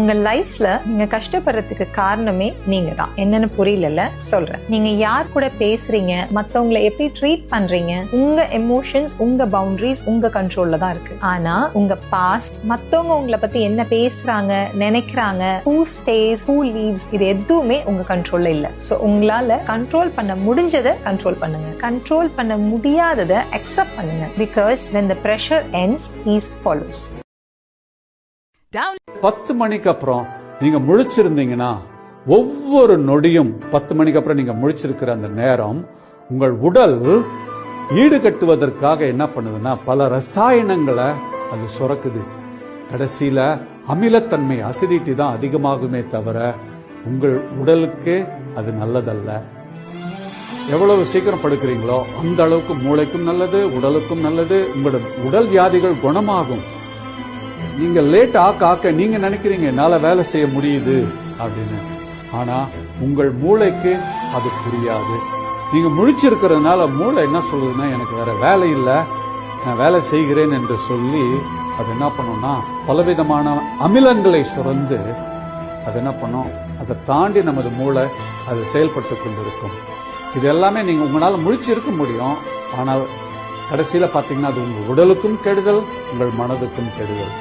உங்க லைஃப்ல நீங்க கஷ்டப்படுறதுக்கு காரணமே நீங்க தான். என்னன்னு புரியல சொல்றேன். நீங்க யார் கூட பேசுறீங்க, மத்தவங்களை எப்படி ட்ரீட் பண்றீங்க, உங்க எமோஷன்ஸ், உங்க பவுண்டரிஸ் உங்க கண்ட்ரோல்ல தான் இருக்கு. ஆனா உங்க பாஸ்ட், மத்தவங்க உங்களை பத்தி என்ன பேசுறாங்க, நினைக்கிறாங்க, who stays, who leaves, இது எதுவுமே உங்க கண்ட்ரோல்ல இல்ல. சோ உங்களால கண்ட்ரோல் பண்ண முடிஞ்சதை கண்ட்ரோல் பண்ணுங்க, கண்ட்ரோல் பண்ண முடியாததை அக்செப்ட் பண்ணுங்க. Because when the pressure ends, peace follows. 10 மணிக்கு அப்புறம் நீங்க முழிச்சிருந்தீங்கன்னா, ஒவ்வொரு நொடியும் 10 மணிக்கு அப்புறம் நீங்க முழிச்சிருக்கிற அந்த நேரம் உங்கள் உடல் ஈடுகட்டுவதற்காக என்ன பண்ணுதுன்னா பல ரசாயனங்களை அது சுரக்குது. கடைசியில அமிலத்தன்மை, அசிடிட்டி தான் அதிகமாகுமே தவிர உங்கள் உடலுக்கு அது நல்லதல்ல. எவ்வளவு சீக்கிரம் படுக்கிறீங்களோ அந்த அளவுக்கு மூளைக்கும் நல்லது, உடலுக்கும் நல்லது. உங்களோட உடல் வியாதிகள் குணமாகும். நீங்க லேட் ஆக்க நீங்க நினைக்கிறீங்க என்னால வேலை செய்ய முடியுது அப்படின்னு. ஆனா உங்கள் மூளைக்கு அது புரியாது. நீங்க முழிச்சிருக்கிறதுனால மூளை என்ன சொல்லுதுன்னா, எனக்கு வேற வேலை இல்லை, நான் வேலை செய்கிறேன் என்று சொல்லி அது என்ன பண்ணும்னா பலவிதமான அமிலங்களை சுரந்து அது என்ன பண்ணும், அதை தாண்டி நமது மூளை அது செயல்பட்டு கொண்டிருக்கும். இது எல்லாமே நீங்க உங்களால முழிச்சிருக்க முடியும், ஆனால் கடைசியில பாத்தீங்கன்னா அது உங்க உடலுக்கும் கெடுதல், உங்கள் மனதுக்கும் கெடுதல்.